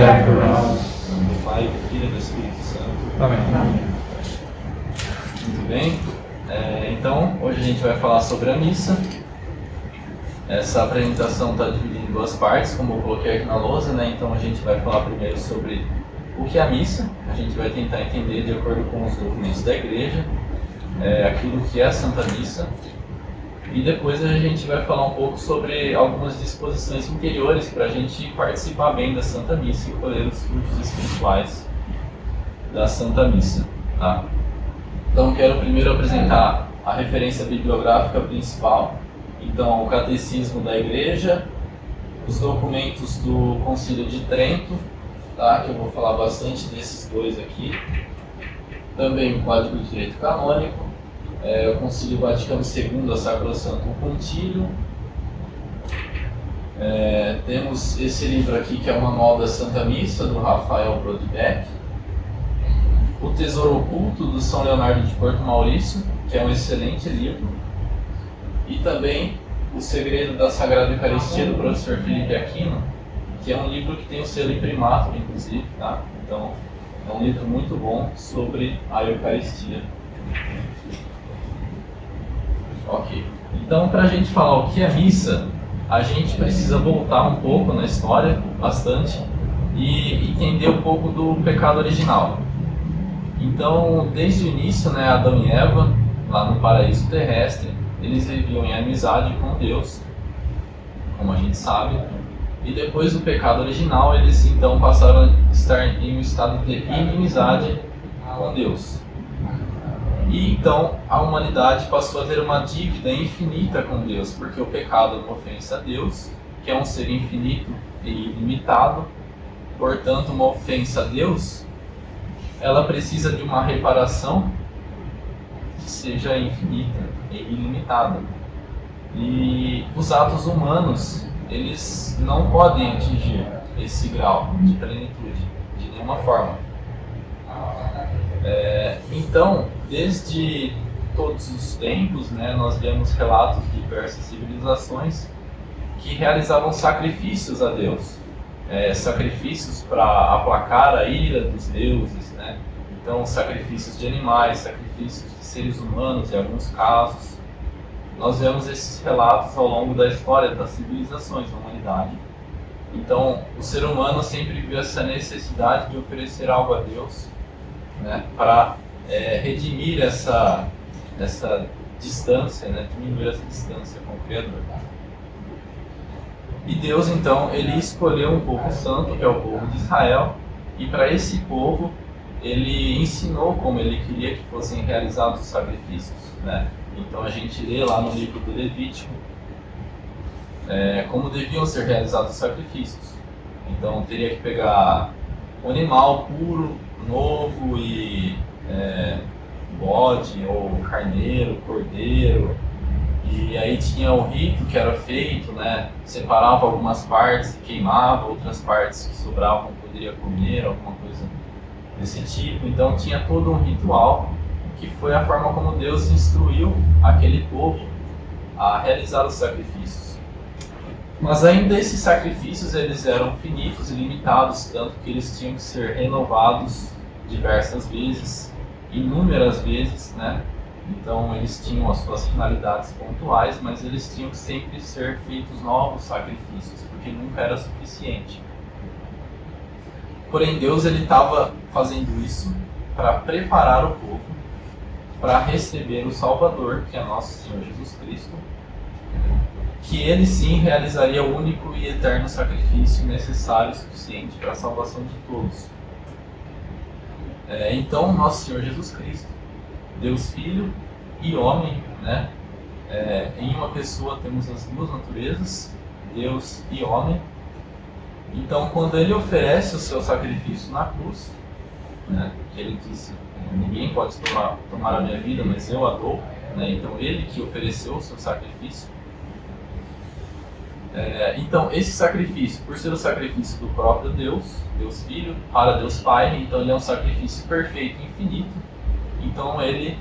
rogai por nós. Em nome do Pai, do Filho e do Espírito Santo. Amém. Muito bem. Então, hoje a gente vai falar sobre a missa. Essa apresentação está dividida em duas partes, como eu coloquei aqui na lousa, né? Então a gente vai falar primeiro sobre o que é a missa. A gente vai tentar entender, de acordo com os documentos da Igreja, aquilo que é a Santa Missa. E depois a gente vai falar um pouco sobre algumas disposições interiores para a gente participar bem da Santa Missa e colher os frutos espirituais da Santa Missa. Tá? Então quero primeiro apresentar a referência bibliográfica principal. Então, o Catecismo da Igreja, os documentos do Concílio de Trento, tá? Que eu vou falar bastante desses dois aqui. Também o Código de Direito Canônico, o Concílio Vaticano II, a Sacrosanto Concílio. Temos esse livro aqui, que é o Manual da Santa Missa, do Rafael Brodbeck. O Tesouro Oculto, do São Leonardo de Porto Maurício, que é um excelente livro. E também O Segredo da Sagrada Eucaristia, do professor Felipe Aquino, que é um livro que tem o selo Imprimatur, inclusive, tá? Então, é um livro muito bom sobre a Eucaristia. Ok. Então, para a gente falar o que é missa, a gente precisa voltar um pouco na história, bastante, e entender um pouco do pecado original. Então, desde o início, né, Adão e Eva, lá no paraíso terrestre, eles viviam em amizade com Deus, como a gente sabe, e depois do pecado original, eles então passaram a estar em um estado de inimizade com Deus. E então a humanidade passou a ter uma dívida infinita com Deus, porque o pecado é uma ofensa a Deus, que é um ser infinito e ilimitado. Portanto, uma ofensa a Deus, ela precisa de uma reparação que seja infinita e ilimitada. E os atos humanos, eles não podem atingir esse grau de plenitude de nenhuma forma. Então, desde todos os tempos, né, nós vemos relatos de diversas civilizações que realizavam sacrifícios a Deus, sacrifícios para aplacar a ira dos deuses, né? Então, sacrifícios de animais, sacrifícios de seres humanos, em alguns casos. Nós vemos esses relatos ao longo da história das civilizações da humanidade. Então, o ser humano sempre viu essa necessidade de oferecer algo a Deus, né, para redimir essa distância, né, diminuir essa distância com o Criador. E Deus, então, ele escolheu um povo santo, que é o povo de Israel, e para esse povo ele ensinou como ele queria que fossem realizados os sacrifícios, né? Então a gente lê lá no livro do Levítico como deviam ser realizados os sacrifícios. Então teria que pegar um animal puro, novo e bode ou carneiro, cordeiro. E aí tinha o rito que era feito, né? Separava algumas partes e queimava, outras partes que sobravam poderia comer, alguma coisa desse tipo. Então tinha todo um ritual que foi a forma como Deus instruiu aquele povo a realizar os sacrifícios. Mas ainda esses sacrifícios eles eram finitos e limitados, tanto que eles tinham que ser renovados diversas vezes, inúmeras vezes, né? Então eles tinham as suas finalidades pontuais, mas eles tinham que sempre ser feitos novos sacrifícios, porque nunca era suficiente. Porém, Deus ele estava fazendo isso para preparar o povo para receber o Salvador, que é nosso Senhor Jesus Cristo, que ele sim realizaria o único e eterno sacrifício necessário e suficiente para a salvação de todos. Então, nosso Senhor Jesus Cristo, Deus Filho e homem, né? Em uma pessoa temos as duas naturezas, Deus e homem. Então, quando ele oferece o seu sacrifício na cruz, né, que ele disse, ninguém pode tomar a minha vida, mas eu a dou, né? Então ele que ofereceu o seu sacrifício. Então esse sacrifício, por ser o sacrifício do próprio Deus, Deus Filho, para Deus Pai, então ele é um sacrifício perfeito e infinito. Então ele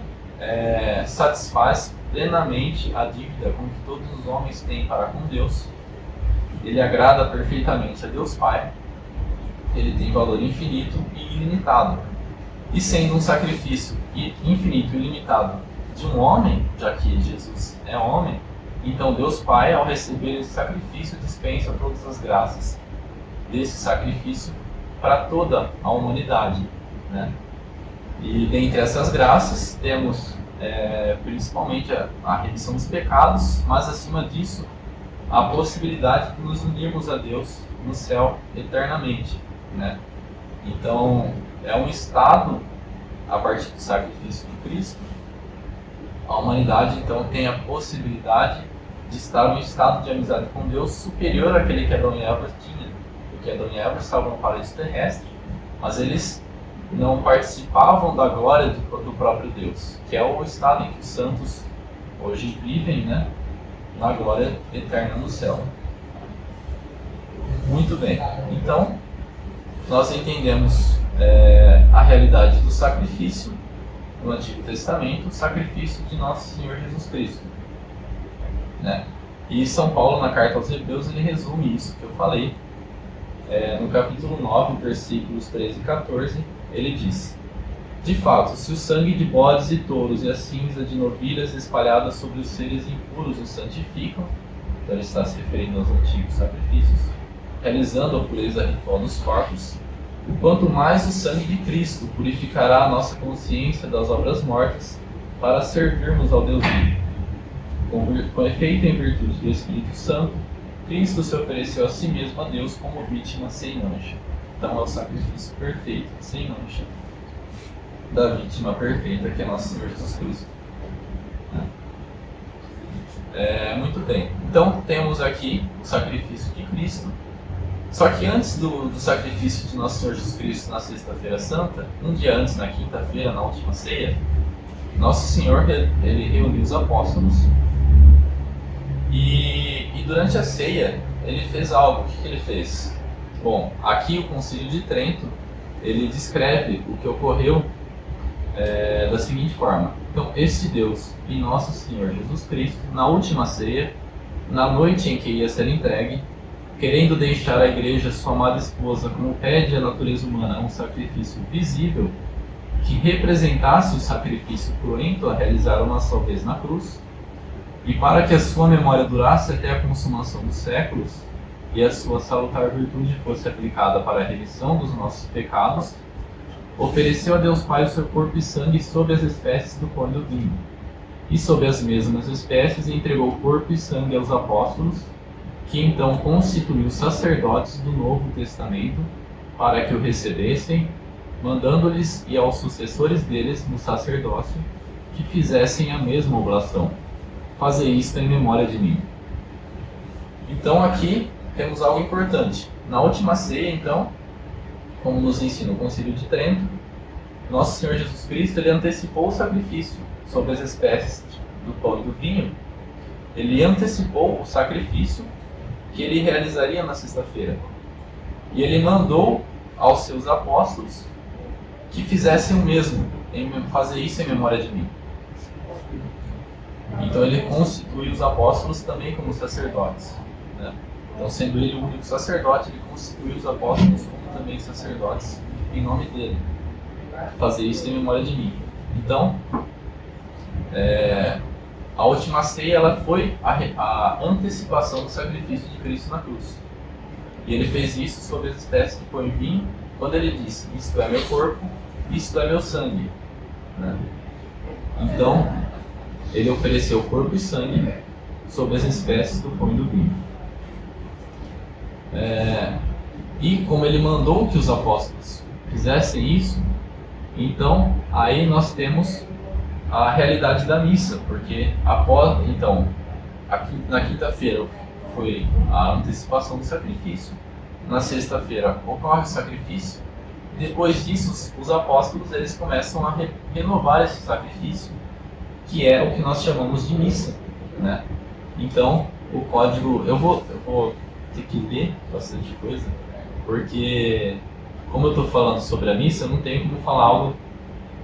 satisfaz plenamente a dívida com que todos os homens têm para com Deus. Ele agrada perfeitamente a Deus Pai. ele tem valor infinito e ilimitado. E sendo um sacrifício infinito e ilimitado de um homem, já que Jesus é homem, então Deus Pai, ao receber esse sacrifício, dispensa todas as graças desse sacrifício para toda a humanidade, né? E dentre essas graças temos principalmente a remissão dos pecados, mas acima disso a possibilidade de nos unirmos a Deus no céu eternamente, né? Então é um estado, a partir do sacrifício de Cristo, a humanidade então tem a possibilidade de estar em um estado de amizade com Deus superior àquele que Adão e Eva tinham. Porque Adão e Eva estavam no paraíso terrestre, mas eles não participavam da glória do próprio Deus, que é o estado em que os santos hoje vivem, né? Na glória eterna no céu. Muito bem, então nós entendemos a realidade do sacrifício no Antigo Testamento, o sacrifício de Nosso Senhor Jesus Cristo, né? E São Paulo, na carta aos Hebreus, ele resume isso que eu falei. No capítulo 9, versículos 13 e 14, ele diz: de fato, se o sangue de bodes e touros e a cinza de novilhas espalhadas sobre os seres impuros os santificam, então ele está se referindo aos antigos sacrifícios, realizando a pureza ritual dos corpos, quanto mais o sangue de Cristo purificará a nossa consciência das obras mortas para servirmos ao Deus vivo. Com efeito, em virtude do Espírito Santo, Cristo se ofereceu a si mesmo a Deus como vítima sem mancha. Então é o sacrifício perfeito, sem mancha, da vítima perfeita, que é nosso Senhor Jesus Cristo. Muito bem. Então temos aqui o sacrifício de Cristo. Só que antes do sacrifício de nosso Senhor Jesus Cristo na Sexta-feira Santa, um dia antes, na quinta-feira, na última ceia, Nosso Senhor ele reuniu os apóstolos e durante a ceia ele fez algo. O que ele fez? Bom, aqui o Concílio de Trento ele descreve o que ocorreu da seguinte forma: então, este Deus e Nosso Senhor Jesus Cristo, na última ceia, na noite em que ia ser entregue, querendo deixar à igreja sua amada esposa, como pede a natureza humana, um sacrifício visível que representasse o sacrifício cruento a realizar uma só vez na cruz, e para que a sua memória durasse até a consumação dos séculos e a sua salutar virtude fosse aplicada para a remissão dos nossos pecados, ofereceu a Deus Pai o seu corpo e sangue sob as espécies do pão e do vinho, e sob as mesmas espécies entregou o corpo e sangue aos apóstolos, que então constituiu sacerdotes do Novo Testamento para que o recebessem, mandando-lhes e aos sucessores deles no sacerdócio que fizessem a mesma oblação. Fazei isto em memória de mim. Então aqui temos algo importante. Na última ceia, então, como nos ensina o Concílio de Trento, Nosso Senhor Jesus Cristo ele antecipou o sacrifício sobre as espécies do pão e do vinho. Ele antecipou o sacrifício que ele realizaria na sexta-feira. E ele mandou aos seus apóstolos que fizessem o mesmo, fazer isso em memória de mim. Então ele constitui os apóstolos também como sacerdotes, né? Então, sendo ele o único sacerdote, ele constitui os apóstolos como também sacerdotes em nome dele. Fazer isso em memória de mim. Então, a última ceia ela foi a antecipação do sacrifício de Cristo na cruz. E ele fez isso sobre as espécies de pão e vinho, quando ele disse: isto é meu corpo, isto é meu sangue, né? Então, ele ofereceu corpo e sangue sobre as espécies do pão e do vinho. E como ele mandou que os apóstolos fizessem isso, então aí nós temos a realidade da missa, porque então, aqui, na quinta-feira foi a antecipação do sacrifício, na sexta-feira ocorre o sacrifício, depois disso os apóstolos eles começam a renovar esse sacrifício, que é o que nós chamamos de missa, né? Então o código, eu vou ter que ler bastante coisa, porque como eu estou falando sobre a missa, eu não tenho como falar algo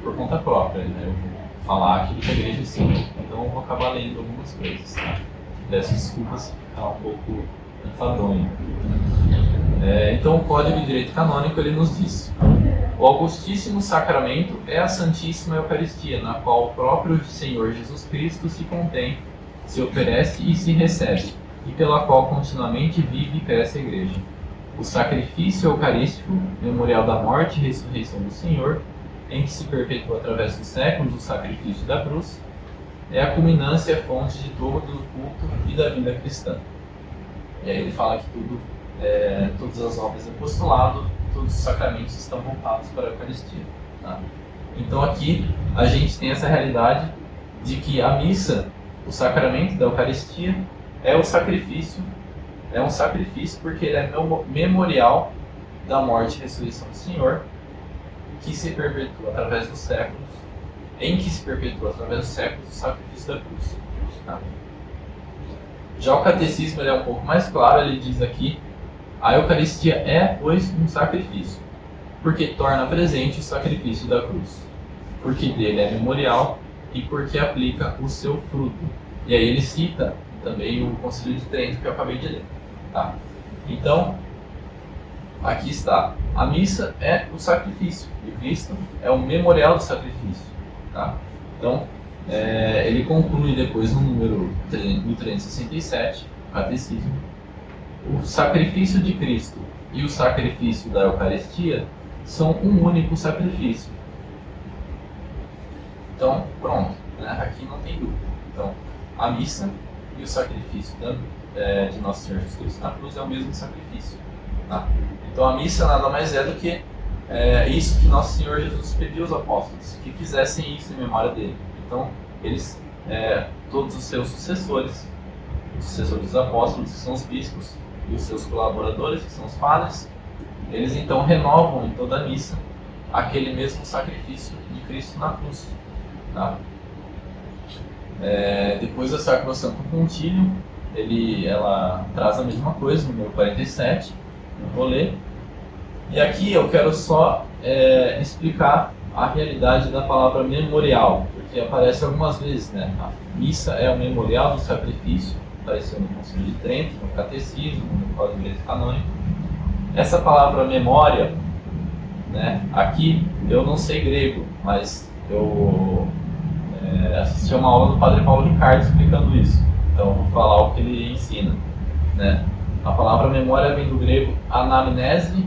por conta própria, né? Eu vou falar aquilo que a igreja ensina, então eu vou acabar lendo algumas coisas, tá? Peço desculpas se ficar um pouco enfadonho. Então, o Código de Direito Canônico ele nos diz: o Augustíssimo Sacramento é a Santíssima Eucaristia, na qual o próprio Senhor Jesus Cristo se contém, se oferece e se recebe, e pela qual continuamente vive e cresce a Igreja. O sacrifício eucarístico, memorial da morte e ressurreição do Senhor, em que se perpetua através dos séculos o sacrifício da cruz, é a culminância e a fonte de todo o culto e da vida cristã. E aí ele fala que todas as obras do apostolado, todos os sacramentos estão voltados para a Eucaristia. Tá? Então aqui a gente tem essa realidade de que a missa, o sacramento da Eucaristia, é um sacrifício porque ele é memorial da morte e ressurreição do Senhor, que se perpetua através dos séculos, o sacrifício da cruz. Tá? Já o catecismo ele é um pouco mais claro, ele diz aqui: a Eucaristia é, pois, um sacrifício, porque torna presente o sacrifício da cruz, porque dele é memorial e porque aplica o seu fruto. E aí ele cita também o Concílio de Trento que eu acabei de ler. Tá? Então, aqui está. A missa é o sacrifício de Cristo, é o memorial do sacrifício. Tá? Então, ele conclui depois no número 1367, o Catecismo: o sacrifício de Cristo e o sacrifício da Eucaristia são um único sacrifício. Então, pronto, né? Aqui não tem dúvida. Então, a missa e o sacrifício de Nosso Senhor Jesus Cristo na cruz é o mesmo sacrifício. Tá? Então, a missa nada mais é do que isso que Nosso Senhor Jesus pediu aos apóstolos, que fizessem isso em memória dele. Então, eles, todos os seus sucessores, os sucessores dos apóstolos, que são os bispos, e os seus colaboradores, que são os padres, eles então renovam em toda a missa aquele mesmo sacrifício de Cristo na cruz. Tá? Depois da Sacrosanto Concílio, ela traz a mesma coisa, no número 47, eu vou ler. E aqui eu quero só explicar a realidade da palavra memorial, porque aparece algumas vezes, né? A missa é o memorial do sacrifício, apareceu no Concílio de Trento, no Catecismo, no Código de Direito Canônico. Essa palavra memória, né? Aqui eu não sei grego, mas eu assisti a uma aula do Padre Paulo Ricardo explicando isso. Então eu vou falar o que ele ensina, né? A palavra memória vem do grego anamnese,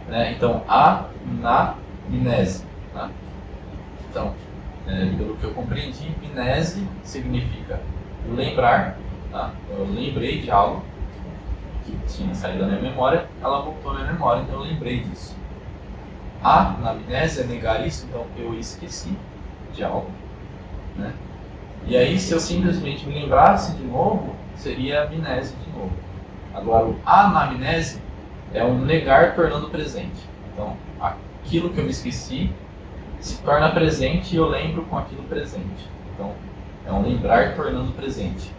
né? Então anamnese, tá? Então, pelo que eu compreendi, mnese significa lembrar, tá? Eu lembrei de algo que tinha saído da minha memória, ela voltou à minha memória, então eu lembrei disso. Anamnese é negar isso, então eu esqueci de algo, né? E aí, se eu simplesmente me lembrasse de novo, seria amnese de novo. Agora, o anamnese é um negar tornando presente. Então, aquilo que eu me esqueci se torna presente e eu lembro com aquilo presente. Então, é um lembrar tornando presente.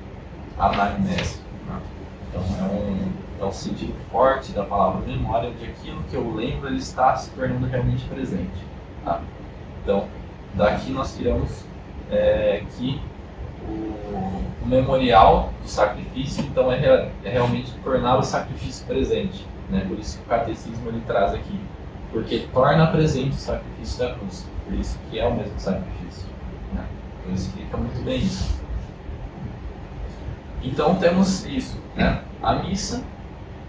Anamnese. Então, é um sentido forte da palavra memória, de aquilo que eu lembro, ele está se tornando realmente presente. Tá? Então, daqui nós tiramos que o memorial do sacrifício, então, é realmente tornar o sacrifício presente, né? Por isso que o catecismo ele traz aqui, porque torna presente o sacrifício da cruz, por isso que é o mesmo sacrifício, né? Então explica muito bem isso. Então temos isso, né? A missa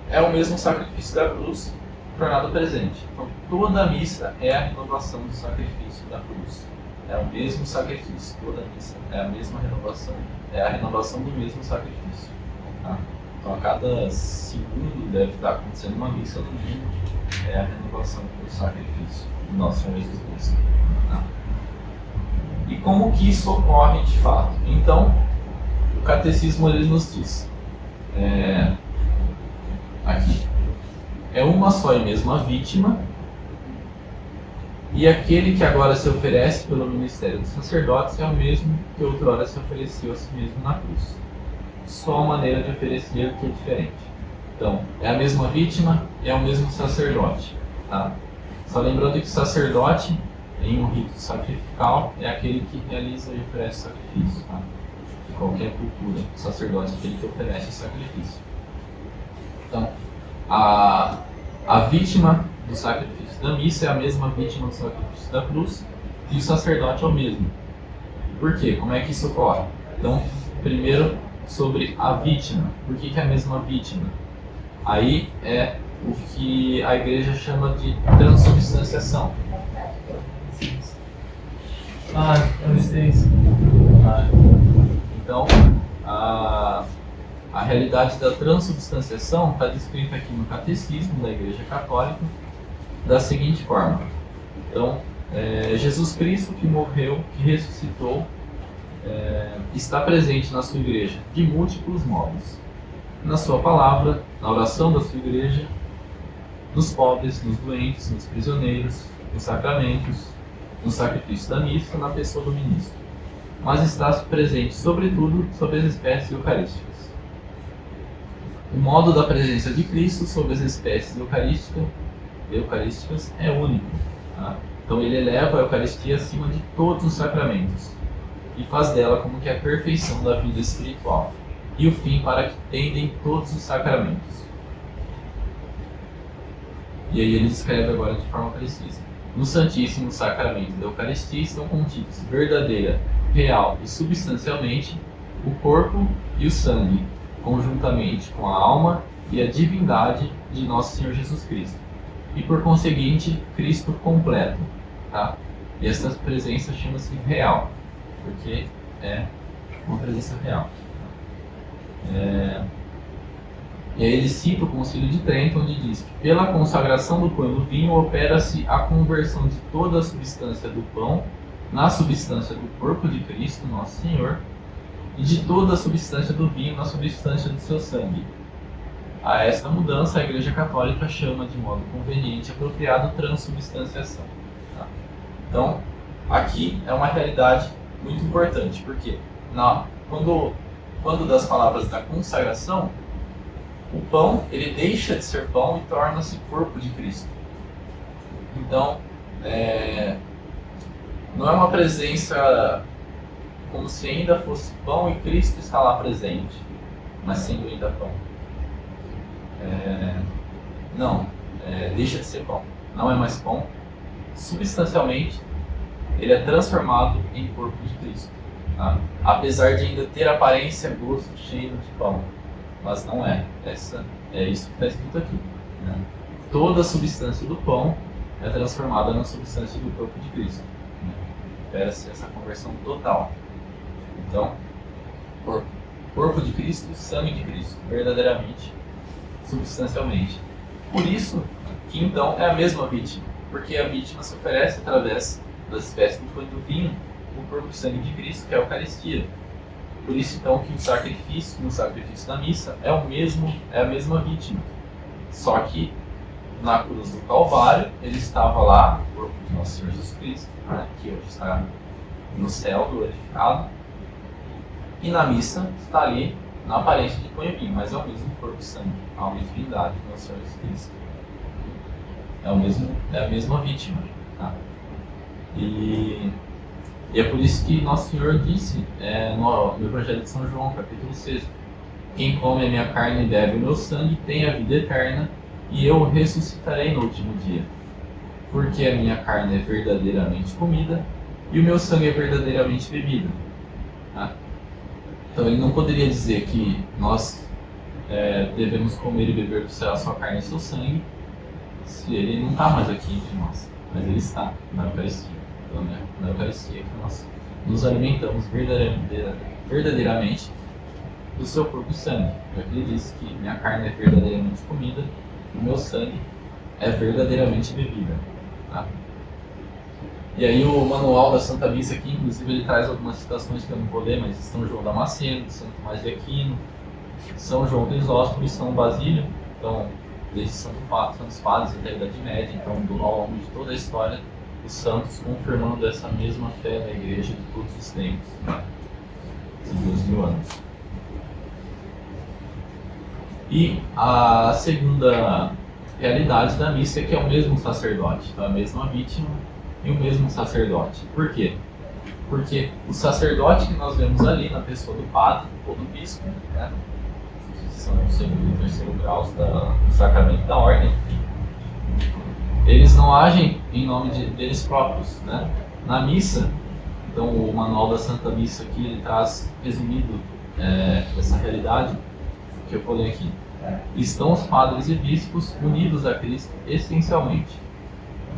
é o mesmo sacrifício da cruz tornado presente. Então toda a missa é a renovação do sacrifício da cruz. É o mesmo sacrifício, toda a missa é a mesma renovação, é a renovação do mesmo sacrifício. Tá? Então a cada segundo deve estar acontecendo uma missa, no mínimo, é a renovação do sacrifício do nosso Senhor Jesus Cristo. Tá? E como que isso ocorre de fato? Então, o catecismo ele nos diz, aqui, é uma só e mesma vítima, e aquele que agora se oferece pelo ministério dos sacerdotes é o mesmo que outrora se ofereceu a si mesmo na cruz. Só a maneira de oferecer que é diferente. Então, é a mesma vítima, é o mesmo sacerdote. Tá? Só lembrando que o sacerdote, em um rito sacrificial, é aquele que realiza e oferece sacrifício. Tá? De qualquer cultura, o sacerdote é aquele que oferece o sacrifício. Então, A vítima do sacrifício da missa é a mesma vítima do sacrifício da cruz e o sacerdote é o mesmo. Por quê? Como é que isso ocorre? Então, primeiro, sobre a vítima. Por que é a mesma vítima? Aí é o que a igreja chama de transubstanciação. Então, a realidade da transubstanciação está descrita aqui no Catecismo da Igreja Católica da seguinte forma. Então, Jesus Cristo, que morreu, que ressuscitou, está presente na sua igreja de múltiplos modos. Na sua palavra, na oração da sua igreja, nos pobres, nos doentes, nos prisioneiros, nos sacramentos, no sacrifício da missa, na pessoa do ministro. Mas está presente, sobretudo, sobre as espécies eucarísticas. O modo da presença de Cristo sobre as espécies eucarísticas é único. Tá? Então ele eleva a Eucaristia acima de todos os sacramentos e faz dela como que a perfeição da vida espiritual e o fim para que tendem todos os sacramentos. E aí ele descreve agora de forma precisa. No Santíssimo Sacramento da Eucaristia estão contidos verdadeira, real e substancialmente o corpo e o sangue, conjuntamente com a alma e a divindade de Nosso Senhor Jesus Cristo. E por conseguinte, Cristo completo. Tá? E essa presença chama-se real, porque é uma presença real. E aí ele cita o Concílio de Trento, onde diz que pela consagração do pão e do vinho opera-se a conversão de toda a substância do pão na substância do corpo de Cristo, Nosso Senhor, e de toda a substância do vinho na substância do seu sangue. A esta mudança a Igreja Católica chama de modo conveniente e apropriado transubstanciação. Tá? Então, aqui é uma realidade muito importante, porque quando das palavras da consagração, o pão ele deixa de ser pão e torna-se corpo de Cristo. Então, não é uma presença como se ainda fosse pão e Cristo está lá presente, mas sendo ainda pão. Deixa de ser pão. Não é mais pão. Substancialmente, ele é transformado em corpo de Cristo. Tá? Apesar de ainda ter aparência, gosto, cheiro de pão. Mas não é. É isso que está escrito aqui. Né? Toda a substância do pão é transformada na substância do corpo de Cristo. Né? Espera-se essa conversão total. Então, corpo de Cristo, sangue de Cristo, verdadeiramente, substancialmente. Por isso que então é a mesma vítima, porque a vítima se oferece através das espécies do pão e do vinho, o corpo e sangue de Cristo, que é a Eucaristia. Por isso então que no sacrifício da missa é a mesma vítima. Só que na cruz do Calvário ele estava lá, o corpo de Nosso Senhor Jesus Cristo, né, que hoje está no céu glorificado, e na missa está ali na aparência de pão e vinho, mas é o mesmo corpo e sangue, a alma e divindade de Nosso Senhor Jesus Cristo. É a mesma vítima. Tá? E é por isso que Nosso Senhor disse no Evangelho de São João, capítulo 6, quem come a minha carne e bebe o meu sangue tem a vida eterna, e eu o ressuscitarei no último dia. Porque a minha carne é verdadeiramente comida e o meu sangue é verdadeiramente bebida. Tá? Então ele não poderia dizer que nós devemos comer e beber do céu a sua carne e seu sangue, se ele não está mais aqui entre nós, mas ele está na Eucaristia. Então, na Eucaristia que nós nos alimentamos verdadeiramente do seu corpo e sangue. Porque ele disse que minha carne é verdadeiramente comida e o meu sangue é verdadeiramente bebida. Tá? E aí o manual da Santa Missa aqui, inclusive, ele traz algumas citações que eu não vou ler, mas São João Damasceno, Santo Tomás de Aquino, São João Crisóstomo e São Basílio. Então, desde Santos Padres até a Idade Média, então ao longo de toda a história, os santos confirmando essa mesma fé da Igreja de todos os tempos, né? De 2000 anos. E a segunda realidade da missa é que é o mesmo sacerdote, então a mesma vítima e o mesmo sacerdote. Por quê? Porque o sacerdote que nós vemos ali na pessoa do padre ou do bispo, né, são o segundo e terceiro graus do sacramento da ordem, eles não agem em nome deles próprios, né? Na missa, então o manual da Santa Missa aqui, ele traz resumido essa realidade que eu falei aqui. Estão os padres e bispos unidos a Cristo essencialmente.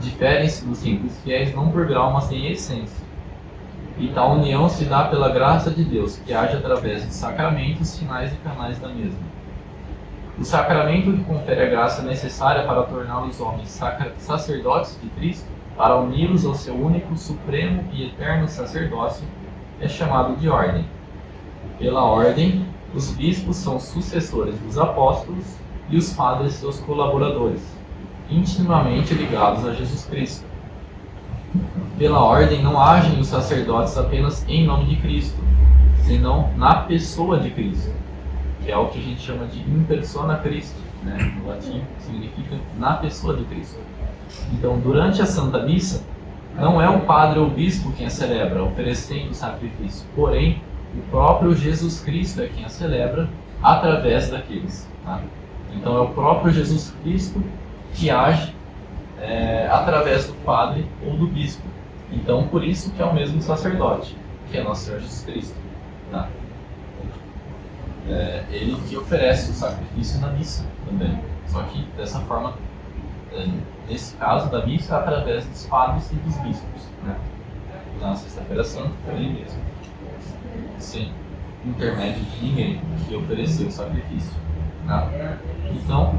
Diferem-se dos simples fiéis não por grau, mas em essência. E tal união se dá pela graça de Deus, que age através de sacramentos, sinais e canais da mesma. O sacramento que confere a graça necessária para torná-los homens sacerdotes de Cristo, para uni-los ao seu único, supremo e eterno sacerdócio, é chamado de ordem. Pela ordem, os bispos são sucessores dos apóstolos e os padres seus colaboradores, intimamente ligados a Jesus Cristo. Pela ordem não agem os sacerdotes apenas em nome de Cristo, senão na pessoa de Cristo, que é o que a gente chama de in persona Christi, né? No latim significa na pessoa de Cristo. Então, durante a Santa Missa, não é o padre ou o bispo quem a celebra, oferecendo o sacrifício, porém, o próprio Jesus Cristo é quem a celebra através daqueles. Tá? Então, é o próprio Jesus Cristo que age através do padre ou do bispo. Então, por isso que é o mesmo sacerdote, que é nosso Senhor Jesus Cristo. Tá? Ele que oferece o sacrifício na missa também. Só que dessa forma, nesse caso da missa, através dos padres e dos bispos. Né? Na Sexta-feira Santa foi ele mesmo, sem intermédio de ninguém que ofereceu o sacrifício. Tá? Então,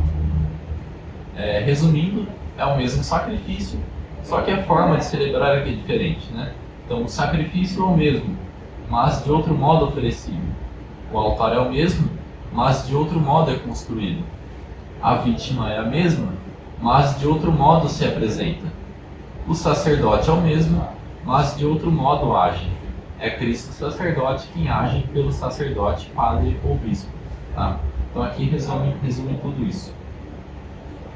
resumindo, é o mesmo sacrifício, só que a forma de celebrar aqui é diferente. Né? Então, o sacrifício é o mesmo, mas de outro modo oferecido. O altar é o mesmo, mas de outro modo é construído. A vítima é a mesma, mas de outro modo se apresenta. O sacerdote é o mesmo, mas de outro modo age. É Cristo sacerdote quem age pelo sacerdote, padre ou bispo. Tá? Então aqui resume tudo isso.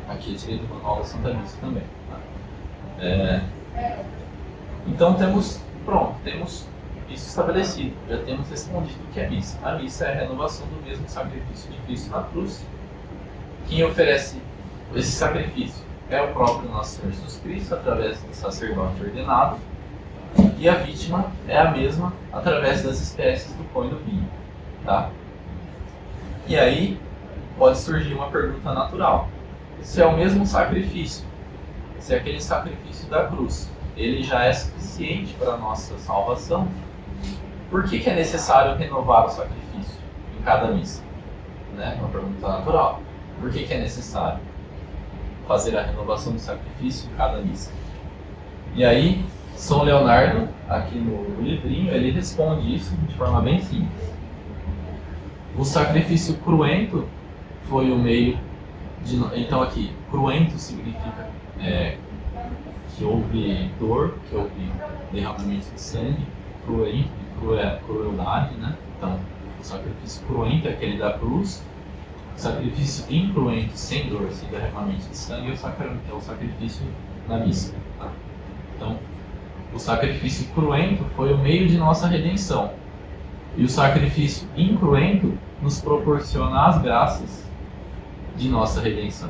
Aqui eu tirei do manual da Santa Missa também. Tá? Então temos isso estabelecido. Já temos respondido o que é missa. A missa é a renovação do mesmo sacrifício de Cristo na cruz. Quem oferece esse sacrifício é o próprio nosso Senhor Jesus Cristo, através do sacerdote ordenado, e a vítima é a mesma através das espécies do pão e do vinho. Tá? E aí pode surgir uma pergunta natural. Se é o mesmo sacrifício, se aquele sacrifício da cruz, ele já é suficiente para a nossa salvação, por que é necessário renovar o sacrifício em cada missa? Né? Uma pergunta natural. Por que é necessário fazer a renovação do sacrifício em cada missa? E aí, São Leonardo, aqui no livrinho, ele responde isso de forma bem simples. O sacrifício cruento foi o meio de... Então aqui, cruento significa que houve dor, que houve derramamento de sangue, cruento, crueldade, né? Então, o sacrifício cruento é aquele da cruz. O sacrifício incruento, sem dor, sem derramamento de sangue, é o sacrifício na missa. Tá? Então, o sacrifício cruento foi o meio de nossa redenção. E o sacrifício incruento nos proporciona as graças de nossa redenção.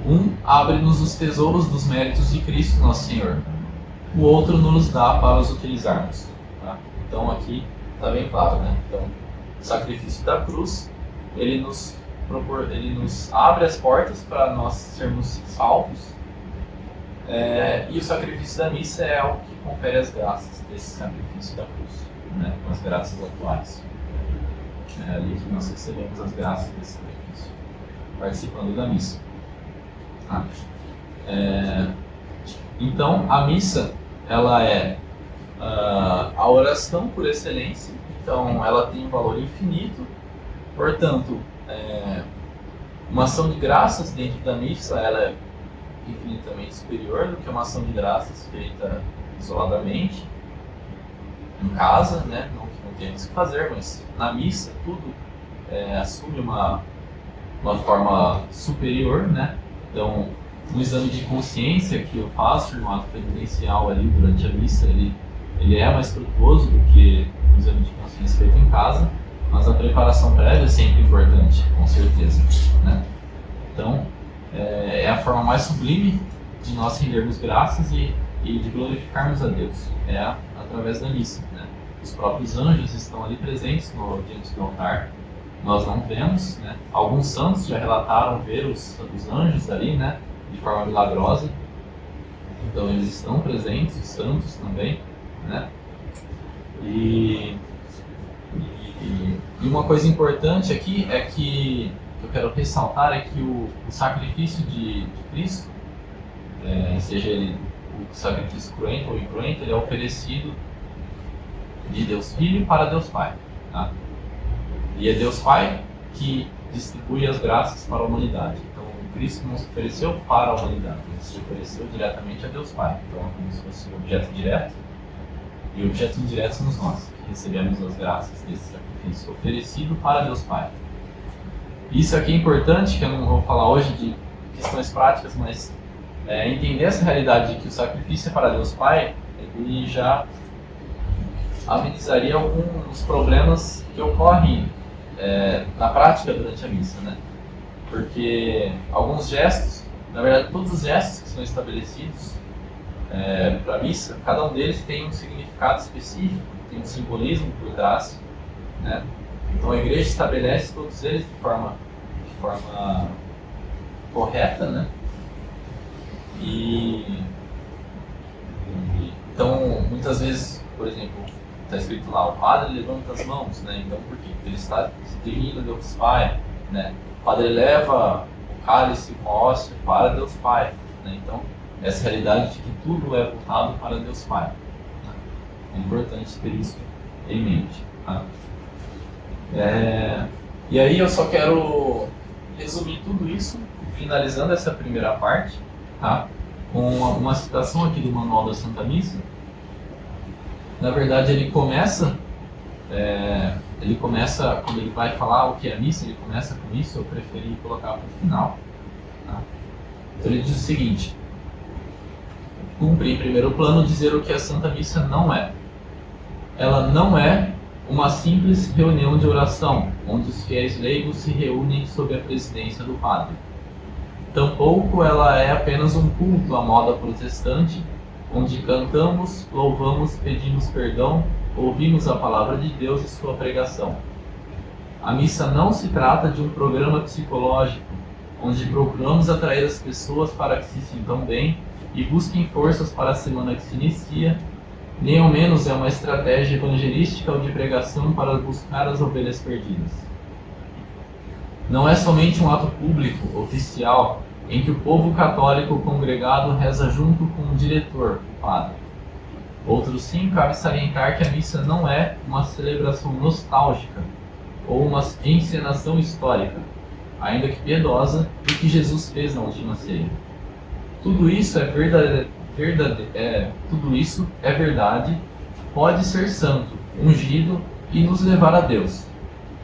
Um abre-nos os tesouros dos méritos de Cristo, nosso Senhor. O outro nos dá para os utilizarmos. Tá? Então, aqui está bem claro, né? Então, o sacrifício da cruz, ele nos abre as portas para nós sermos salvos, e o sacrifício da missa é algo que confere as graças desse sacrifício da cruz, né? As graças atuais. É ali que nós recebemos as graças desse sacrifício, participando da missa. Tá? Então, a missa, ela é a oração por excelência, então ela tem um valor infinito. Portanto, uma ação de graças dentro da missa, ela é infinitamente superior do que uma ação de graças feita isoladamente, em casa, né? Não que não tenhamos que fazer, mas na missa tudo assume uma forma superior, né? Então, no exame de consciência que eu faço no ato penitencial ali durante a missa, ele é mais frutuoso do que o exame de consciência feito em casa. mas a preparação prévia é sempre importante, com certeza, né? Então, é a forma mais sublime de nós rendermos graças e de glorificarmos a Deus, através da missa, né? Os próprios anjos estão ali presentes diante do altar, nós não vemos, né? Alguns santos já relataram ver os anjos ali, né? De forma milagrosa, então eles estão presentes, os santos também, né? E uma coisa importante aqui é que eu quero ressaltar é que o sacrifício de Cristo, seja ele o sacrifício cruento ou incruento, ele é oferecido de Deus Filho para Deus Pai, tá? E é Deus Pai que distribui as graças para a humanidade. Então Cristo não se ofereceu para a humanidade, ele se ofereceu diretamente a Deus Pai. Então é como se fosse um objeto direto, e o objeto indireto somos nós, que recebemos as graças desse sacrifício oferecido para Deus Pai. Isso aqui é importante, que eu não vou falar hoje de questões práticas, mas entender essa realidade de que o sacrifício é para Deus Pai, ele já amenizaria alguns problemas que ocorrem na prática durante a missa, né? Porque alguns gestos, na verdade todos os gestos que são estabelecidos para a missa, cada um deles tem um significado específico, tem um simbolismo por trás, né? Então a igreja estabelece todos eles de forma correta, né? Então muitas vezes, por exemplo, está escrito lá, o padre levanta as mãos, né? Então por quê? Porque ele está se dirigindo a Deus Pai, né? O padre leva o cálice com a hóstia para Deus Pai, né? Então essa realidade de que tudo é voltado para Deus Pai, né? É importante ter isso em mente, tá? E aí eu só quero resumir tudo isso, finalizando essa primeira parte, tá? Com uma citação aqui do Manual da Santa Missa. Na verdade ele começa, quando ele vai falar o que é a missa, ele começa com isso, eu preferi colocar para o final, tá? Então ele diz o seguinte: cumpre em primeiro plano dizer o que a Santa Missa não é. Ela não é uma simples reunião de oração, onde os fiéis leigos se reúnem sob a presidência do padre. Tampouco ela é apenas um culto à moda protestante, onde cantamos, louvamos, pedimos perdão, ouvimos a palavra de Deus e sua pregação. A missa não se trata de um programa psicológico, onde procuramos atrair as pessoas para que se sintam bem e busquem forças para a semana que se inicia, nem ao menos é uma estratégia evangelística ou de pregação para buscar as ovelhas perdidas. Não é somente um ato público, oficial, em que o povo católico congregado reza junto com o diretor, o padre. Outro sim, cabe salientar que a missa não é uma celebração nostálgica ou uma encenação histórica, ainda que piedosa, do que Jesus fez na última ceia. Tudo isso é verdade, pode ser santo, ungido e nos levar a Deus.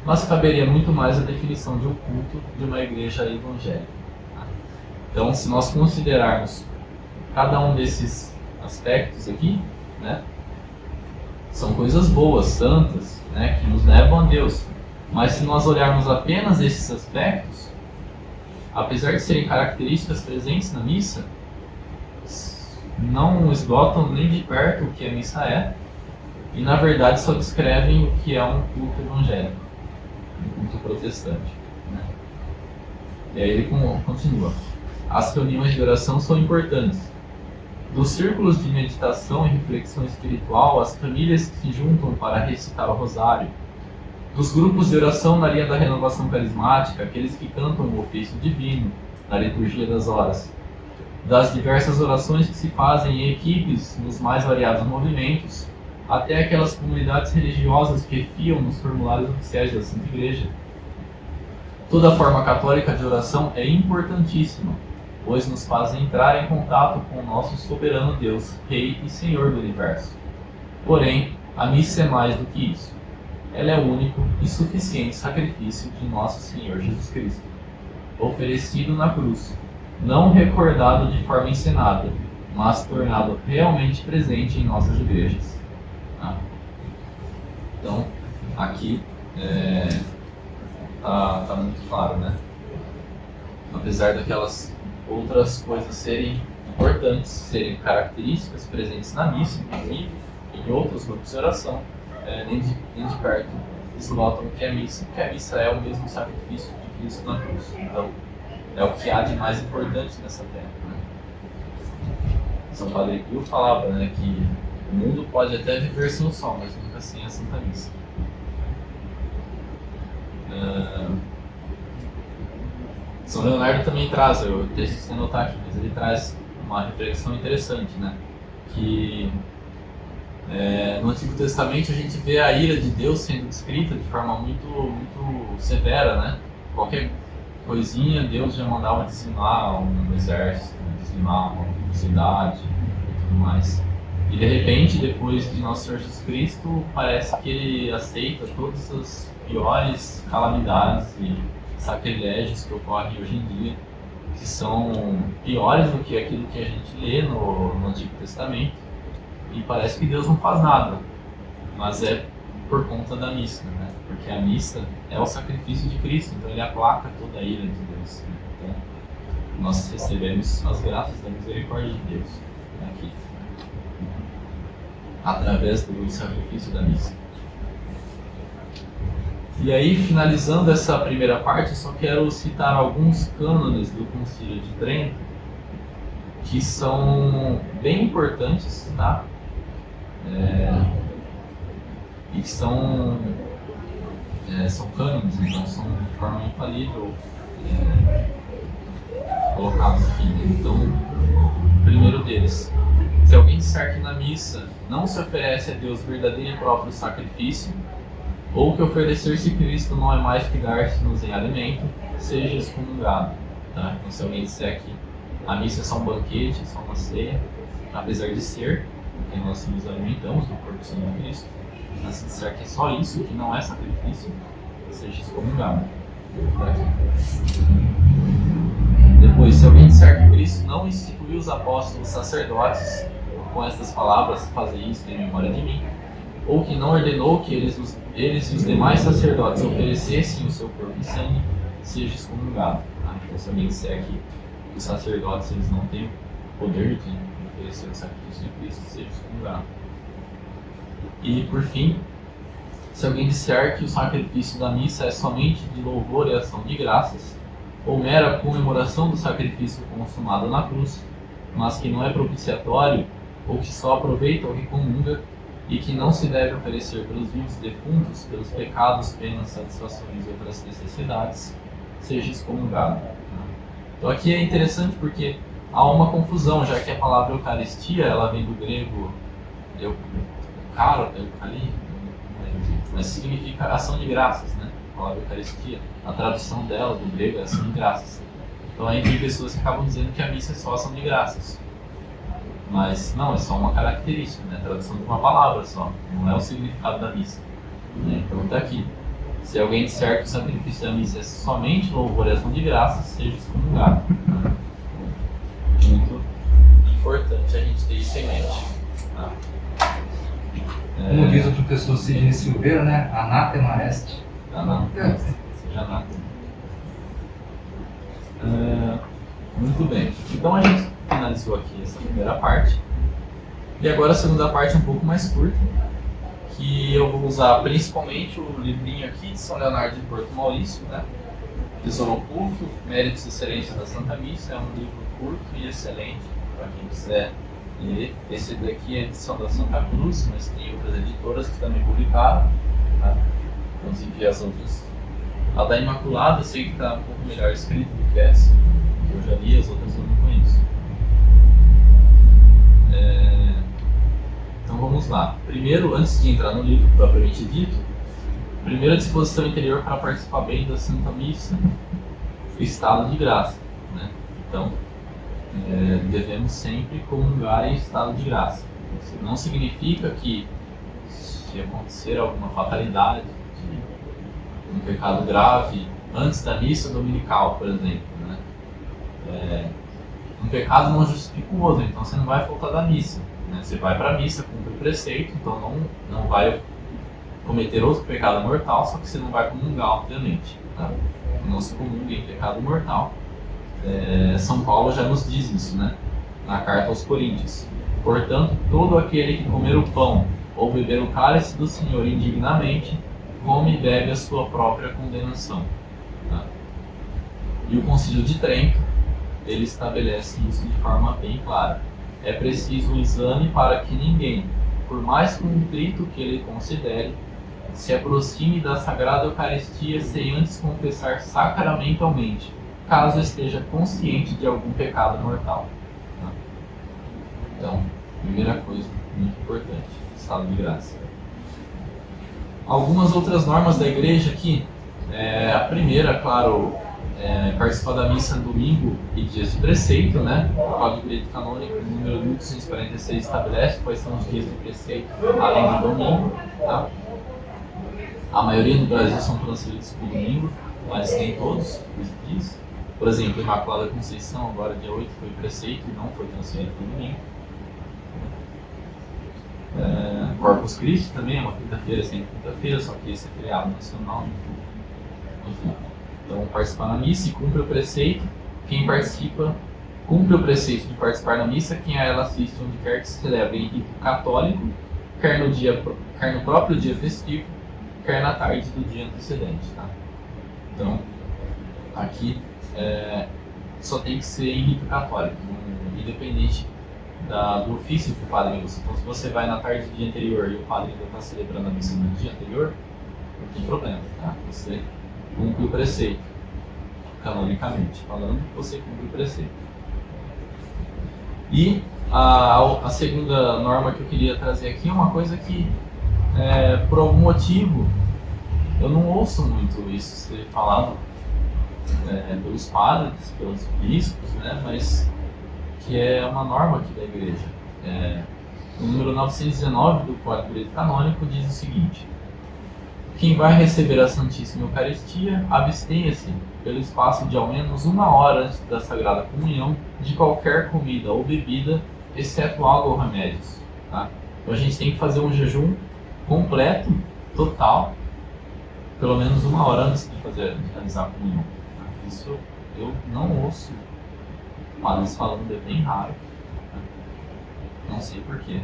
Mas caberia muito mais a definição de um culto de uma igreja evangélica. Então, se nós considerarmos cada um desses aspectos aqui, né, são coisas boas, santas, né, que nos levam a Deus. Mas se nós olharmos apenas esses aspectos, apesar de serem características presentes na missa, não esgotam nem de perto o que a missa é, e na verdade só descrevem o que é um culto evangélico, um culto protestante, né? E aí ele continua: as reuniões de oração são importantes. Dos círculos de meditação e reflexão espiritual, as famílias que se juntam para recitar o rosário, dos grupos de oração na linha da renovação carismática, aqueles que cantam o ofício divino, na liturgia das horas, das diversas orações que se fazem em equipes nos mais variados movimentos, até aquelas comunidades religiosas que fiam nos formulários oficiais da Santa Igreja. Toda forma católica de oração é importantíssima, pois nos faz entrar em contato com o nosso soberano Deus, Rei e Senhor do Universo. Porém, a missa é mais do que isso. Ela é o único e suficiente sacrifício de nosso Senhor Jesus Cristo, oferecido na cruz, não recordado de forma encenada, mas tornado realmente presente em nossas igrejas. Então, aqui tá muito claro, né? Apesar daquelas outras coisas serem importantes, serem características presentes na missa, inclusive em outros grupos de oração, nem de perto eles notam que a missa é o mesmo sacrifício de Cristo na cruz. Então, é o que há de mais importante nessa terra. Né? São Padre Pio falava, né, que o mundo pode até viver sem o sol, mas nunca sem a Santa Missa. São Leonardo também traz, eu deixo sem anotar aqui, mas ele traz uma reflexão interessante, né? Que no Antigo Testamento a gente vê a ira de Deus sendo descrita de forma muito severa, né? Qualquer coisinha Deus já mandava dizimar um exército, dizimar uma cidade e tudo mais. E de repente, depois de Nosso Senhor Jesus Cristo, parece que ele aceita todas as piores calamidades e sacrilégios que ocorrem hoje em dia, que são piores do que aquilo que a gente lê no Antigo Testamento, e parece que Deus não faz nada, mas é por conta da missa, né? Porque a missa é o sacrifício de Cristo, então ele aplaca toda a ira de Deus. Né? Então, nós recebemos as graças da misericórdia de Deus aqui, através do sacrifício da missa. E aí, finalizando essa primeira parte, eu só quero citar alguns cânones do Concílio de Trento que são bem importantes, tá? E que são cânones, então são de forma infalível colocados aqui. Então, o primeiro deles: se alguém disser que na missa não se oferece a Deus verdadeiro e próprio sacrifício, ou que oferecer-se Cristo não é mais que dar-se-nos em alimento, seja excomungado. Tá? Então, se alguém disser que a missa é só um banquete, é só uma ceia, apesar de ser, porque nós nos alimentamos do corpo e sangue de Cristo, mas se disser que é só isso, que não é sacrifício, seja excomungado. Tá? Depois, se alguém disser que Cristo não instituiu os apóstolos sacerdotes com estas palavras, fazei isso em memória de mim, ou que não ordenou que eles e os demais sacerdotes oferecessem o seu corpo e sangue, seja excomungado. Tá? Então, se alguém disser que os sacerdotes eles não têm o poder de oferecer o sacrifício de Cristo, seja excomungado. E, por fim, se alguém disser que o sacrifício da missa é somente de louvor e ação de graças, ou mera comemoração do sacrifício consumado na cruz, mas que não é propiciatório, ou que só aproveita ou recomunga, e que não se deve oferecer pelos vivos defuntos, pelos pecados, penas, satisfações e outras necessidades, seja excomungado. Então aqui é interessante porque há uma confusão, já que a palavra Eucaristia ela vem do grego mas significa ação de graças, né? A palavra Eucaristia, a tradução dela do grego é ação de graças. Então aí tem pessoas que acabam dizendo que a missa é só ação de graças. Mas não, é só uma característica, né? A tradução de uma palavra só, não é o significado da missa. Né? Então está aqui: se alguém disser que o sacrifício da missa é somente louvor e ação de graças, seja excomungado. Muito importante a gente ter isso em mente. Tá? Como diz o professor Sidney Silveira, né? Anátema est. Anátema est. Seja anátema. Muito bem. Então a gente finalizou aqui essa primeira parte. E agora a segunda parte é um pouco mais curta, que eu vou usar principalmente o livrinho aqui de São Leonardo de Porto Maurício, né? Tesouro Oculto, Méritos e Excelência da Santa Missa. É um livro curto e excelente para quem quiser ler. Esse daqui é a edição da Santa Cruz, mas tem outras editoras que também publicaram. Tá? Inclusive as outras. A da Imaculada eu sei que está um pouco melhor escrito do que essa. Eu já li, as outras eu não conheço. Então vamos lá. Primeiro, antes de entrar no livro propriamente dito, primeira disposição interior para participar bem da Santa Missa, estado de graça. Né? Então, devemos sempre comungar em estado de graça. Isso não significa que, se acontecer alguma fatalidade, um pecado grave, antes da missa dominical, por exemplo, né? Um pecado não justifica o outro, então você não vai faltar da missa. Né? Você vai para a missa, cumpre o preceito, então não vai cometer outro pecado mortal, só que você não vai comungar, obviamente. Tá? Não se comunga em pecado mortal. São Paulo já nos diz isso, né? Na carta aos Coríntios. Portanto, todo aquele que comer o pão ou beber o cálice do Senhor indignamente, come e bebe a sua própria condenação. Tá? E o Concílio de Trento, ele estabelece isso de forma bem clara. É preciso um exame para que ninguém, por mais contrito que ele considere, se aproxime da Sagrada Eucaristia sem antes confessar sacramentalmente, caso esteja consciente de algum pecado mortal. Tá? Então, primeira coisa, muito importante, estado de graça. Algumas outras normas da igreja aqui. A primeira, claro, participar da missa no domingo e dias de preceito, né? O Código de Direito Canônico, número 1246, estabelece quais são os dias de preceito, além do domingo. Tá? A maioria no Brasil são transferidos para o domingo, mas nem todos os dias. Por exemplo, Imaculada Conceição, agora dia 8, foi preceito e não foi transferido para o domingo. Corpus Christi também é uma quinta-feira, sempre quinta-feira, só que esse é feriado nacional. Enfim. Então, participar na missa e cumpre o preceito. Quem participa, cumpre o preceito de participar na missa, quem a ela assiste onde quer que se celebre em rito católico, quer no próprio dia festivo, quer na tarde do dia antecedente. Tá? Então, aqui só tem que ser em rito católico, independente do ofício que o padre usa. Então, se você vai na tarde do dia anterior e o padre ainda está celebrando a missa no dia anterior, não tem problema, tá? Você cumpre o preceito, canonicamente falando, você cumpre o preceito. E a segunda norma que eu queria trazer aqui é uma coisa que, por algum motivo, eu não ouço muito isso ser falado pelos padres, pelos bispos, né? Mas que é uma norma aqui da igreja. O número 919 do Código de Direito Canônico diz o seguinte: quem vai receber a Santíssima Eucaristia, abstenha-se pelo espaço de ao menos 1 hora antes da Sagrada Comunhão de qualquer comida ou bebida, exceto água ou remédios. Tá? Então a gente tem que fazer um jejum completo, total, pelo menos 1 hora antes de realizar a comunhão. Tá? Isso eu não ouço padres falando, é bem raro. Tá? Não sei porquê.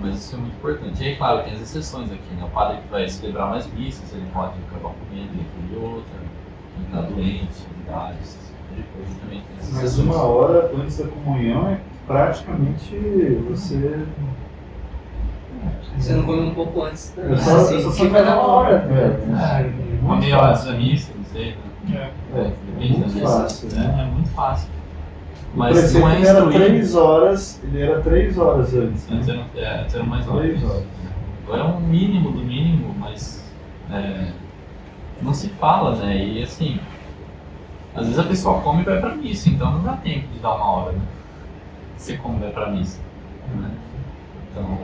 Mas isso é muito importante. E aí, claro, tem as exceções aqui, né? O padre que vai celebrar mais missas, ele pode acabar comendo e outra. Quem está doente, idades, depois também tem as exceções. Mas 1 hora antes da comunhão é praticamente você... Você não come um pouco antes. Eu só vai dar 1 hora. Uma meia hora antes da missa, não sei. Né? Depende da muito missa. fácil, né? É muito fácil. O Mas preceito não é ele era instruído. 3 horas, ele era 3 horas antes. Antes Né? eram mais horas. 3 horas. Agora é um mínimo do mínimo, mas não se fala, né? E assim, às vezes a pessoa come e vai pra missa, então não dá tempo de dar 1 hora, né? Você come e vai pra missa. Né? Então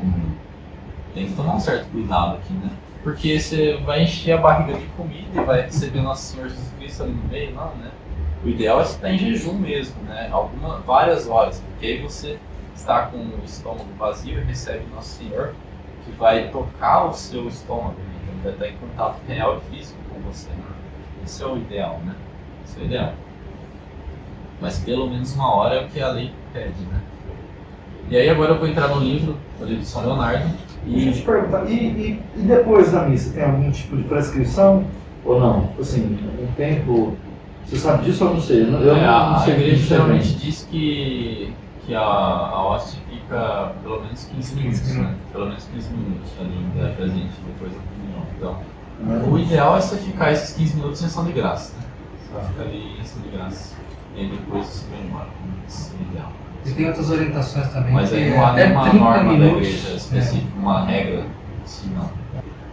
tem que tomar um certo cuidado aqui, né? Porque você vai encher a barriga de comida e vai receber Nosso Senhor Jesus Cristo ali no meio, não, né? O ideal é você estar em jejum mesmo, né? Várias horas, porque aí você está com o estômago vazio e recebe Nosso Senhor, que vai tocar o seu estômago, né? Então vai estar em contato real e físico com você. Né? Esse é o ideal, né? Esse é o ideal. Mas pelo menos 1 hora é o que a lei pede, né? E aí agora eu vou entrar no livro de São Leonardo. Deixa eu te perguntar, e depois da missa, tem algum tipo de prescrição ou não? Assim, um tempo... Você sabe disso ou eu não sei? Eu não A sei igreja disso geralmente também. diz que a hóstia fica pelo menos 15 minutos, né? Pelo menos 15 minutos ali presente depois da comunhão. Então, o ideal é você ficar esses 15 minutos em ação de graça, né? Você fica ali em ação de graça. E aí depois você vai embora. Esse é o ideal. E tem outras orientações também. Mas aí não há nenhuma norma da igreja específica, uma regra assim, não.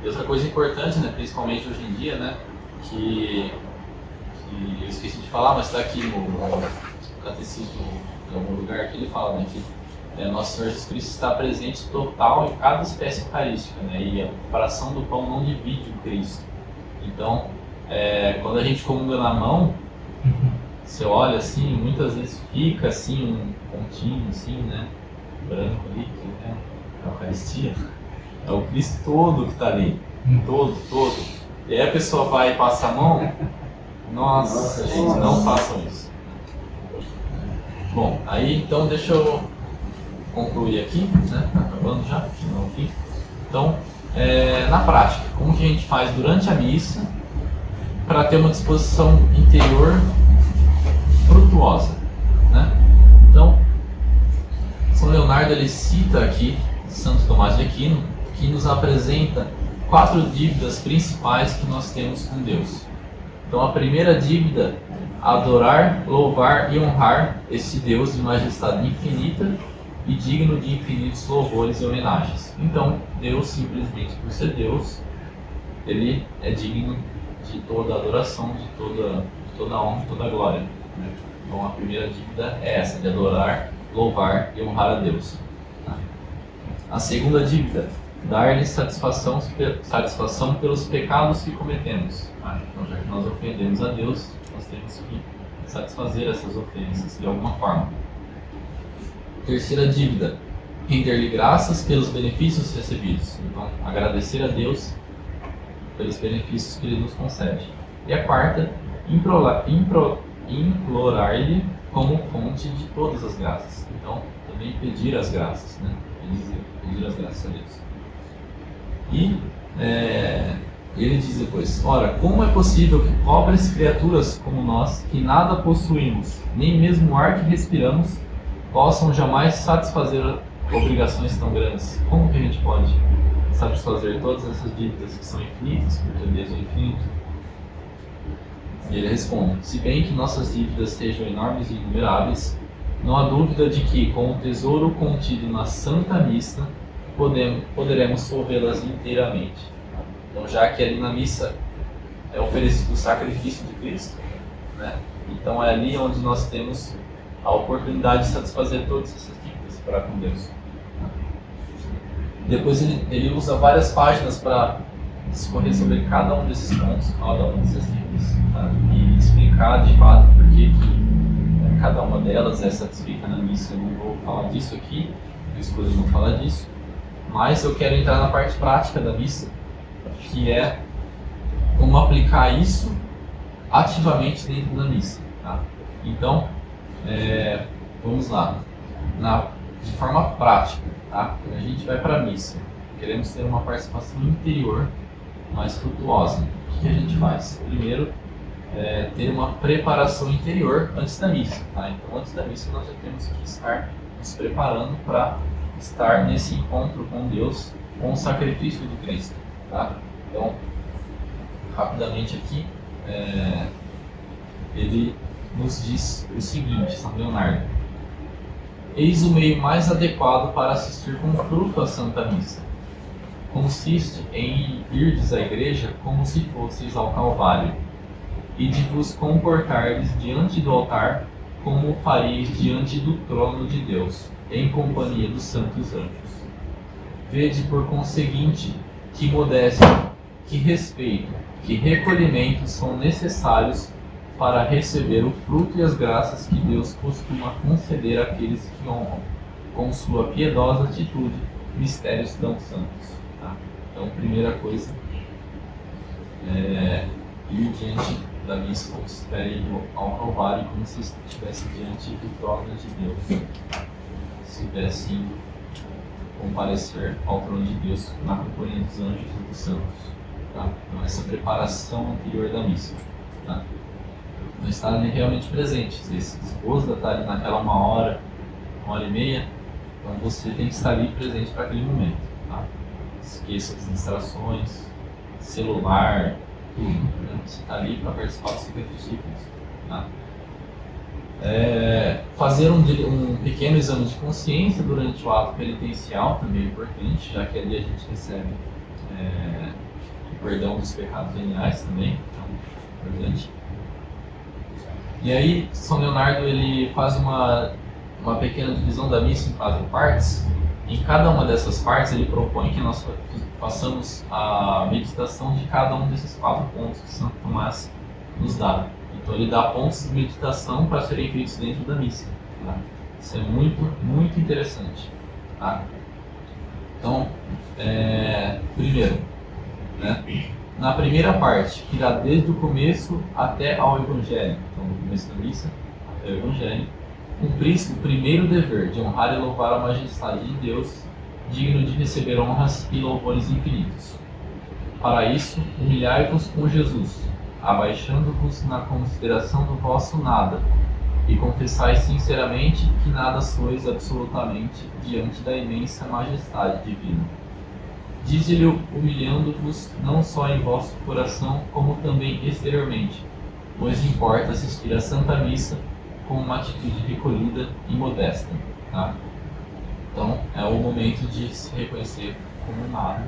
E outra coisa importante, né, principalmente hoje em dia, né, que eu esqueci de falar, mas está aqui no catecismo, em algum lugar que ele fala, né, que Nosso Senhor Jesus Cristo está presente total em cada espécie eucarística, né, e a fração do pão não divide o Cristo. Então, quando a gente comunga na mão, você olha assim, muitas vezes fica assim um pontinho assim, né, branco ali, que é a Eucaristia. É o Cristo todo que está ali. Todo. E aí a pessoa vai e passa a mão. Nossa, gente, não façam isso. Bom, aí então deixa eu concluir aqui, né? Tá acabando já, no fim. Então, na prática, como que a gente faz durante a missa para ter uma disposição interior frutuosa, né? Então, São Leonardo ele cita aqui Santo Tomás de Aquino, que nos apresenta 4 dívidas principais que nós temos com Deus. Então, a primeira dívida, adorar, louvar e honrar esse Deus de majestade infinita e digno de infinitos louvores e homenagens. Então, Deus, simplesmente por ser Deus, ele é digno de toda adoração, de toda honra, de toda glória. Então, a primeira dívida é essa, de adorar, louvar e honrar a Deus. A segunda dívida, dar-lhe satisfação pelos pecados que cometemos. Então, já que nós ofendemos a Deus, nós temos que satisfazer essas ofensas de alguma forma. Terceira dívida, render-lhe graças pelos benefícios recebidos. Então, agradecer a Deus pelos benefícios que Ele nos concede. E a quarta, implorar-lhe como fonte de todas as graças. Então, também pedir as graças, né? Pedir as graças a Deus. E ele diz depois: ora, como é possível que pobres criaturas como nós, que nada possuímos, nem mesmo o ar que respiramos, possam jamais satisfazer obrigações tão grandes? Como que a gente pode satisfazer todas essas dívidas que são infinitas, porque Deus é infinito? E ele responde: se bem que nossas dívidas sejam enormes e inumeráveis, não há dúvida de que, com o tesouro contido na Santa Missa, poderemos solvê-las inteiramente. Então, já que ali na missa é oferecido o sacrifício de Cristo, né? Então é ali onde nós temos a oportunidade de satisfazer todas essas dívidas para com Deus. Depois ele usa várias páginas para discorrer sobre cada um desses pontos, cada uma dessas dívidas, tá? E explicar de fato por que cada uma delas é satisfeita na missa. Eu não vou falar disso aqui, eu escolhi não falar disso, mas eu quero entrar na parte prática da missa, que é como aplicar isso ativamente dentro da missa, tá? Então, vamos lá, de forma prática, tá? A gente vai para a missa, queremos ter uma participação interior mais frutuosa. O que a gente faz? Primeiro, ter uma preparação interior antes da missa, tá? Então, antes da missa nós já temos que estar nos preparando para estar nesse encontro com Deus, com o sacrifício de Cristo, tá? Então, rapidamente aqui, ele nos diz o seguinte, São Leonardo: eis o meio mais adequado para assistir com fruto à Santa Missa. Consiste em irdes à igreja como se fosseis ao Calvário, e de vos comportardes diante do altar como fareis diante do trono de Deus, em companhia dos santos anjos. Vede, por conseguinte, que modéstia, que respeito, que recolhimento são necessários para receber o fruto e as graças que Deus costuma conceder àqueles que honram, com sua piedosa atitude, mistérios tão santos. Tá? Então, primeira coisa, ir diante da missa como se estivesse ao Calvário, como se estivesse diante do trono de Deus. Se tivesse comparecer ao trono de Deus na companhia dos anjos e dos santos. Tá? Então, essa preparação anterior da missa. Tá? Não estar realmente presente. Se esposa está ali naquela 1 hora e meia, então você tem que estar ali presente para aquele momento. Tá? Esqueça as distrações, celular, tudo. Né? Você está ali para participar do sacrifício. Tá? Fazer um pequeno exame de consciência durante o ato penitencial também é importante, já que ali a gente recebe o perdão dos pecados veniais também, então é importante. E aí São Leonardo ele faz uma pequena divisão da missa em 4 partes. Em cada uma dessas partes ele propõe que nós façamos a meditação de cada um desses 4 pontos que Santo Tomás nos dá. Então ele dá pontos de meditação para serem feitos dentro da missa. Tá? Isso é muito, muito interessante. Tá? Então, primeiro, né? Na primeira parte, que dá desde o começo até ao Evangelho, então do começo da missa até o Evangelho, cumpris o primeiro dever de honrar e louvar a majestade de Deus, digno de receber honras e louvores infinitos. Para isso, humilhai-vos com Jesus, abaixando-vos na consideração do vosso nada, e confessai sinceramente que nada sois absolutamente diante da imensa majestade divina. Dize-lhe humilhando-vos não só em vosso coração, como também exteriormente, pois importa assistir à Santa Missa com uma atitude recolhida e modesta. Tá? Então, é o momento de se reconhecer como nada,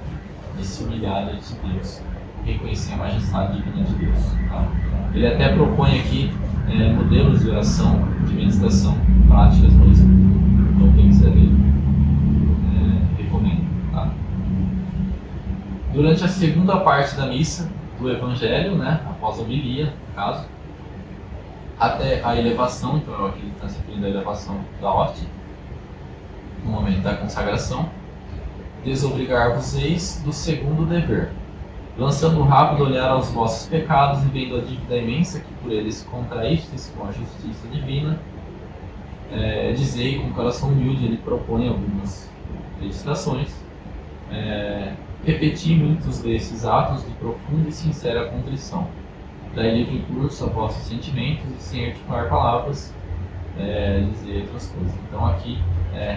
de se humilhar diante de Deus, reconhecer a majestade divina de Deus. Tá? Ele até propõe aqui modelos de oração, de meditação, práticas mesmo. Então, quem quiser ler, recomendo. Tá? Durante a segunda parte da missa, do Evangelho, né, após a homilia, no caso, até a elevação, então aqui está se referindo à elevação da hóstia, no momento da consagração, desobrigar-vos-eis do segundo dever, lançando um rápido olhar aos vossos pecados e vendo a dívida imensa que por eles contraístes com a justiça divina, dizei com o coração humilde, ele propõe algumas registrações, repeti muitos desses atos de profunda e sincera contrição, daí livre curso a vossos sentimentos e sem articular palavras, dizer outras coisas. Então aqui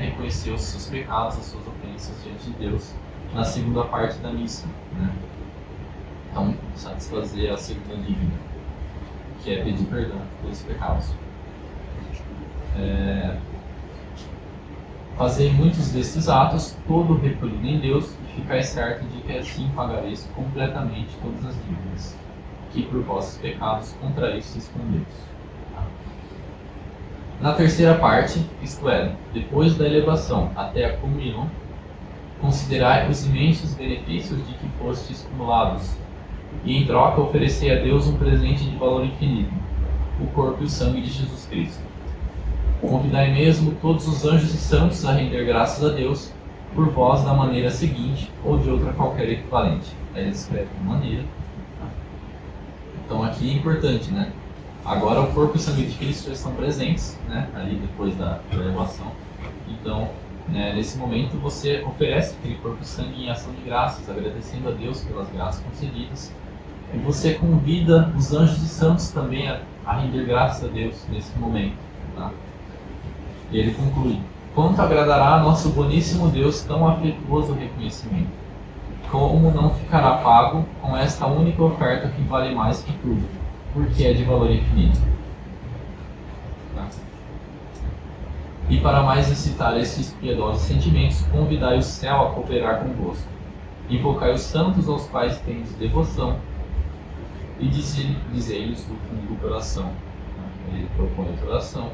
reconhecer os seus pecados, as suas ofensas diante de Deus na segunda parte da missa, né? Então satisfazer a segunda dívida, que é pedir perdão pelos pecados. Fazei muitos destes atos, todo recolhido em Deus, e ficai certo de que assim pagareis completamente todas as dívidas que por vossos pecados contraístes com Deus. Na terceira parte, isto é, depois da elevação até a comunhão, considerai os imensos benefícios de que fostes cumulados, e em troca oferecei a Deus um presente de valor infinito, o corpo e o sangue de Jesus Cristo. Convidai mesmo todos os anjos e santos a render graças a Deus por vós da maneira seguinte ou de outra qualquer equivalente. Aí ele escreve de maneira. Então aqui é importante, né? Agora o corpo e o sangue de Cristo já estão presentes, né? Ali depois da elevação. Então, nesse momento você oferece aquele corpo e sangue em ação de graças, agradecendo a Deus pelas graças concedidas. E você convida os anjos e santos também a render graças a Deus nesse momento. Tá? E ele conclui: quanto agradará a nosso boníssimo Deus tão afetuoso reconhecimento? Como não ficará pago com esta única oferta que vale mais que tudo, porque é de valor infinito? Tá? E para mais excitar esses piedosos sentimentos, convidai o céu a cooperar convosco. Invocai os santos aos quais tendes devoção e dizei-lhes do fundo do coração. Ele propõe a oração.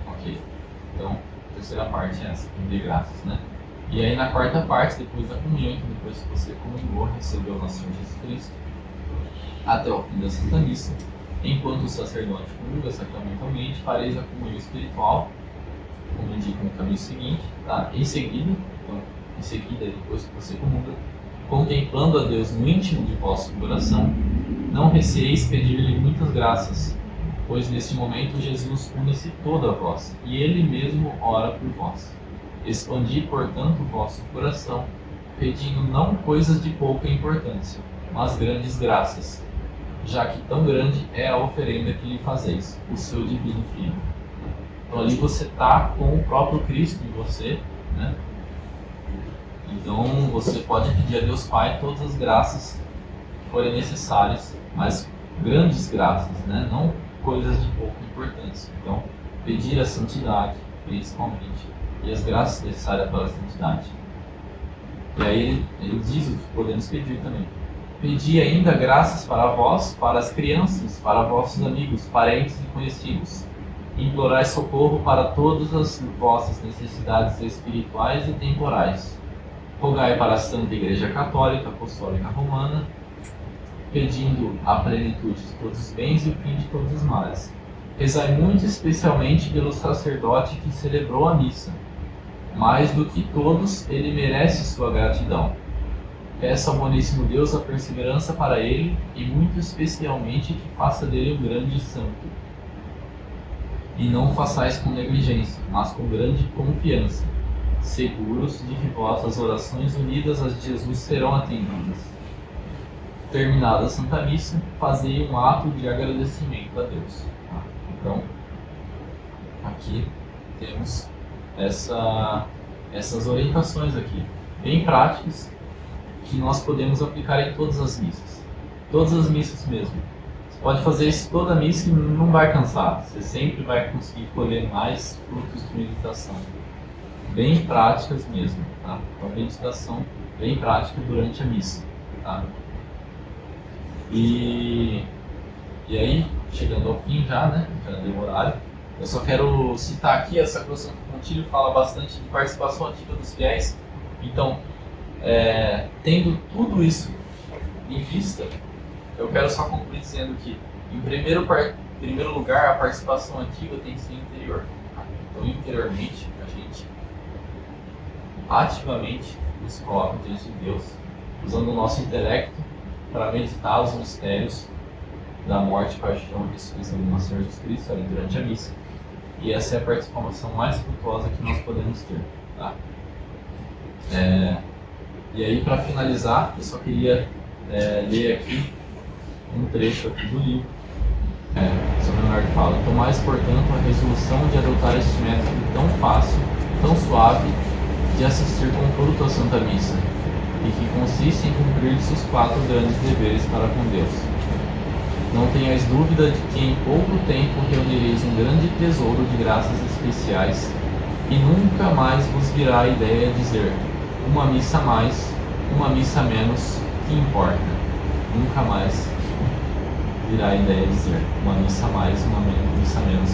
Ok. Então, a terceira parte é essa, de graças, né? E aí na quarta parte, depois da comunhão, depois que você comungou, recebeu o nosso Senhor Jesus Cristo, até o fim da Santa Missa, enquanto o sacerdote comunga sacramentalmente, fareis a comunhão espiritual, como indica no caminho seguinte, tá? Em seguida, depois que você comunga, contemplando a Deus no íntimo de vosso coração, não receeis pedir-lhe muitas graças, pois nesse momento Jesus une-se todo a vós, e Ele mesmo ora por vós. Expandi, portanto, o vosso coração, pedindo não coisas de pouca importância, mas grandes graças, já que tão grande é a oferenda que lhe fazeis, o seu divino Filho. Então ali você está com o próprio Cristo em você, né? Então você pode pedir a Deus Pai todas as graças que forem necessárias, mas grandes graças, né? Não coisas de pouca importância. Então, pedir a santidade, principalmente, e as graças necessárias para a santidade. E aí ele diz o que podemos pedir também. Pedi ainda graças para vós, para as crianças, para vossos amigos, parentes e conhecidos. Implorai socorro para todas as vossas necessidades espirituais e temporais. Rogai para a Santa Igreja Católica, Apostólica Romana, pedindo a plenitude de todos os bens e o fim de todos os males. Rezai muito especialmente pelo sacerdote que celebrou a missa, Mais do que todos, ele merece sua gratidão. Peça ao boníssimo Deus a perseverança para ele e muito especialmente que faça dele um grande santo. E não façais com negligência, mas com grande confiança, seguros de que vossas orações unidas às de Jesus serão atendidas. Terminada a Santa Missa, fazei um ato de agradecimento a Deus. Então, aqui temos essas orientações aqui, bem práticas, que nós podemos aplicar em todas as missas mesmo. Você pode fazer isso toda a missa e não vai cansar, você sempre vai conseguir colher mais frutos de meditação, bem práticas mesmo, tá? Então, meditação bem prática durante a missa, tá? E aí, chegando ao fim já, né? Já deu horário. Eu só quero citar aqui, a Sacrosanto Concílio fala bastante de participação ativa dos fiéis. Então, tendo tudo isso em vista, eu quero só concluir dizendo que, em primeiro lugar, a participação ativa tem que ser interior. Então, interiormente, a gente ativamente nos coloca diante de Deus, usando o nosso intelecto para meditar os mistérios da morte, paixão e ressurreição do nosso Senhor Jesus Cristo ali durante a missa. E essa é a participação mais frutuosa que nós podemos ter, tá? E aí, para finalizar, eu só queria ler aqui um trecho aqui do livro. São Leonardo fala: tomais, portanto, a resolução de adotar este método tão fácil, tão suave, de assistir com fruto à Santa Missa, e que consiste em cumprir os 4 grandes deveres para com Deus. Não tenhais dúvida de que em pouco tempo reunireis um grande tesouro de graças especiais, e nunca mais vos virá a ideia de dizer: uma missa mais, uma missa menos, que importa? Nunca mais virá a ideia de dizer: uma missa mais, uma missa menos,